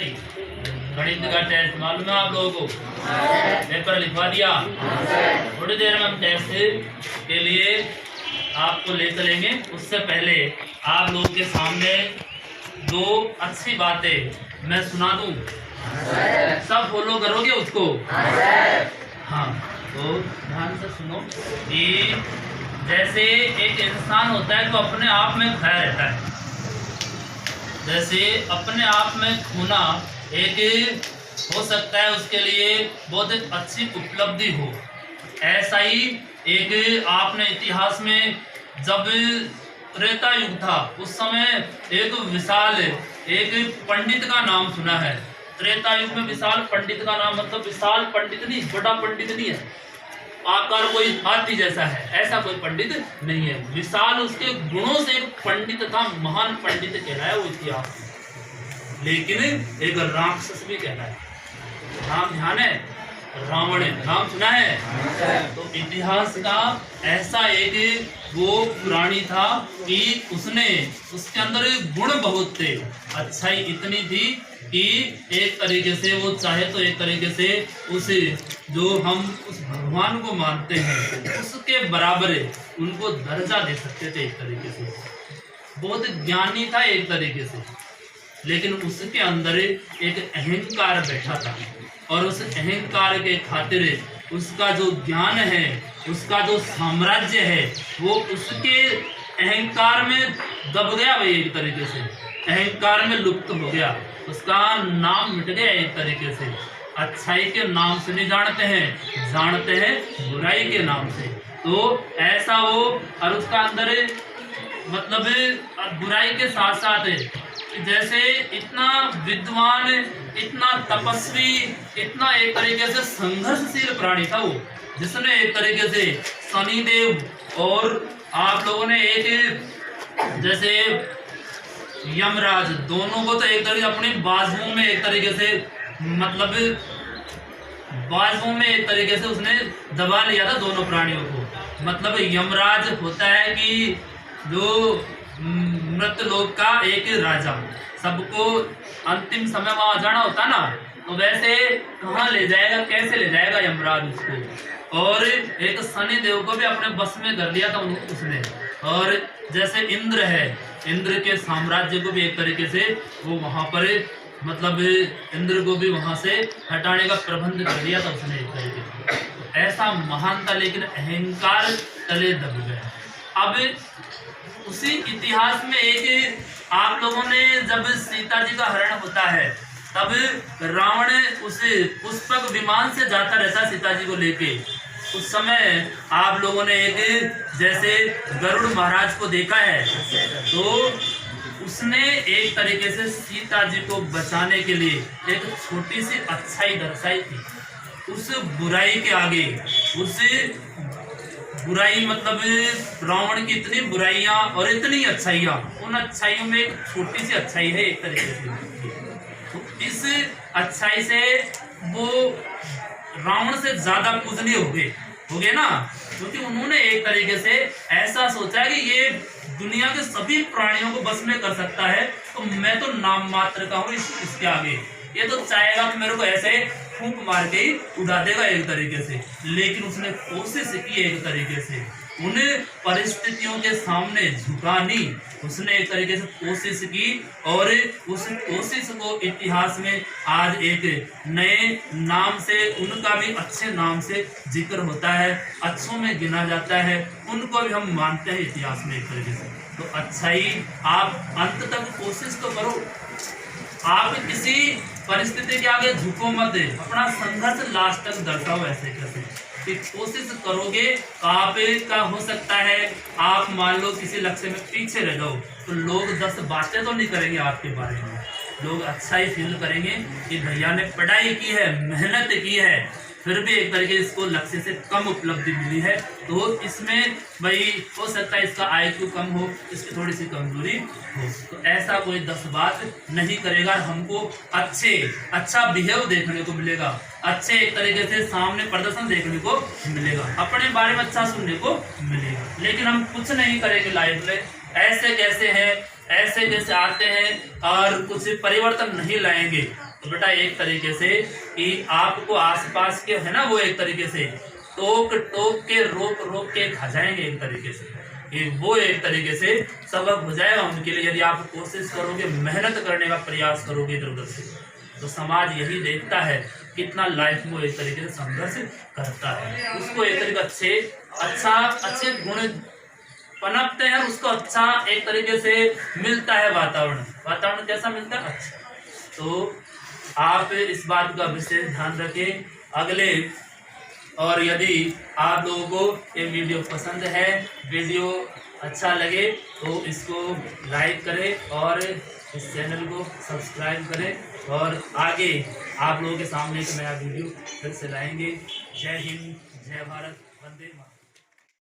गणित का टेस्ट मालूम है आप लोगों को? पेपर लिखवा दिया। थोड़ी देर में हम टेस्ट के लिए आपको ले चलेंगे। उससे पहले आप लोगों के सामने दो अच्छी बातें मैं सुना दूं, सब फॉलो करोगे उसको? हाँ, तो ध्यान से सुनो कि जैसे एक इंसान होता है तो अपने आप में खोया रहता है, जैसे अपने आप में खोना एक हो सकता है उसके लिए बहुत एक अच्छी उपलब्धि हो। ऐसा ही एक आपने इतिहास में जब त्रेता युग था उस समय एक विशाल एक पंडित का नाम सुना है। त्रेता युग में विशाल पंडित का नाम मतलब विशाल पंडित नहीं, बड़ा पंडित नहीं है, आकार कोई हाथी जैसा है, ऐसा कोई पंडित नहीं है। विशाल उसके गुणों से एक पंडित था, महान पंडित कहलाया वो इतिहास में। लेकिन एक राक्षस भी कहलाया। नाम ध्यान है, रावण नाम सुना है? तो इतिहास का ऐसा एक वो प्राणी था कि उसके अंदर गुण बहुत थे, अच्छाई इतनी थी कि एक तरीके से वो चाहे तो एक तरीके से उसे जो हम उस भगवान को मानते हैं उसके बराबर उनको दर्जा दे सकते थे। एक तरीके से बहुत ज्ञानी था एक तरीके से, लेकिन उसके अंदर एक अहंकार बैठा था और उस अहंकार के खातिर उसका जो ज्ञान है, उसका जो साम्राज्य है, वो उसके अहंकार में दब गया। भाई एक तरीके से अहंकार में लुप्त हो गया, उसका नाम मिट गया एक तरीके से। अच्छाई के नाम से नहीं जानते हैं बुराई के नाम से। तो ऐसा वो और उसका अंदर मतलब बुराई के साथ साथ जैसे इतना विद्वान, इतना तपस्वी, इतना एक तरीके से संघर्षशील प्राणी था वो, जिसने एक तरीके से शनिदेव और आप लोगों ने एक जैसे यमराज दोनों को तो एक तरीके अपनी बाजुओं में एक तरीके से मतलब बाजुओं में एक तरीके से उसने दबा लिया था दोनों प्राणियों को। मतलब यमराज होता है कि जो मृतलोक का एक राजा, सबको अंतिम समय वहां जाना होता ना, तो वैसे कहाँ ले जाएगा, कैसे ले जाएगा यमराज उसको। और एक शनिदेव को भी अपने बस में कर लिया था उसने। और जैसे इंद्र है, इंद्र के साम्राज्य को भी एक तरीके से वो वहां पर मतलब इंद्र को भी वहां से हटाने का प्रबंध कर दिया था उसने एक तरीके से। तो ऐसा महान था, लेकिन अहंकार तले दब गया। अब उसी इतिहास में एक आप लोगों ने जब सीता जी का हरण होता है तब रावण उस पुष्पक विमान से जाता रहता सीता जी को लेके। उस समय आप लोगों ने एक जैसे गरुड़ महाराज को देखा है, तो उसने एक तरीके से सीता जी को बचाने के लिए एक छोटी सी अच्छाई दर्शाई थी। उस बुराई के आगे, उस बुराई मतलब रावण की इतनी बुराइयां और इतनी अच्छाइयां, उन अच्छाइयों में एक छोटी सी अच्छाई है एक तरीके से। तो इस अच्छाई से वो रावण से ज्यादा पूजनीय हो गए ना, क्योंकि उन्होंने एक तरीके से ऐसा सोचा कि ये दुनिया के सभी प्राणियों को बस में कर सकता है, तो मैं तो नाम मात्र का हूँ इसके आगे। ये तो चाहेगा कि मेरे को ऐसे फूंक मार के ही उड़ा देगा एक तरीके से। लेकिन उसने कोशिश की एक तरीके से उन परिस्थितियों के सामने झुकानी, उसने एक तरीके से कोशिश की और उस कोशिश को इतिहास में आज एक नए नाम से, उनका भी अच्छे नाम से जिक्र होता है, अच्छों में गिना जाता है, उनको भी हम मानते हैं इतिहास में एक तरीके से। तो अच्छाई आप अंत तक कोशिश तो करो, आप किसी परिस्थिति के आगे झुको मत, अपना संघर्ष लास्ट तक दर्शाओ। ऐसे कैसे कि कोशिश करोगे आपका हो सकता है आप मान लो किसी लक्ष्य में पीछे रह जाओ तो लोग 10 बातें तो नहीं करेंगे आपके बारे में, लोग अच्छा ही फील करेंगे कि भैया ने पढ़ाई की है, मेहनत की है, फिर भी एक तरीके इसको लक्ष्य से कम उपलब्धि मिली है। तो इसमें भाई हो सकता है इसका IQ कम हो, इसकी थोड़ी सी कमजोरी हो, तो ऐसा कोई 10 बात नहीं करेगा। हमको अच्छा बिहेव देखने को मिलेगा, अच्छे एक तरीके से सामने प्रदर्शन देखने को मिलेगा, अपने बारे में अच्छा सुनने को मिलेगा। लेकिन हम कुछ नहीं करेंगे लाइफ में, ऐसे कैसे हैं, ऐसे जैसे आते हैं और कुछ परिवर्तन नहीं लाएंगे, तो बेटा एक तरीके से कि आपको आसपास के है ना वो एक तरीके से टोक टोक के रोक रोक के खा जाएंगे एक तरीके से, कि वो एक तरीके से सबक हो जाएगा उनके लिए यदि आप कोशिश करोगे, मेहनत करने का प्रयास करोगे इधर उधर से। तो समाज यही देखता है कितना लाइफ में एक तरीके से संघर्ष करता है, उसको एक तरीके अच्छे गुण पनपते हैं, उसको अच्छा एक तरीके से मिलता है वातावरण कैसा मिलता है अच्छा। तो आप इस बात का विशेष ध्यान रखें अगले। और यदि आप लोगों को ये वीडियो पसंद है, वीडियो अच्छा लगे तो इसको लाइक करें और इस चैनल को सब्सक्राइब करें, और आगे आप लोगों के सामने एक नया वीडियो फिर से लाएंगे। जय हिंद, जय भारत, वंदे मातरम।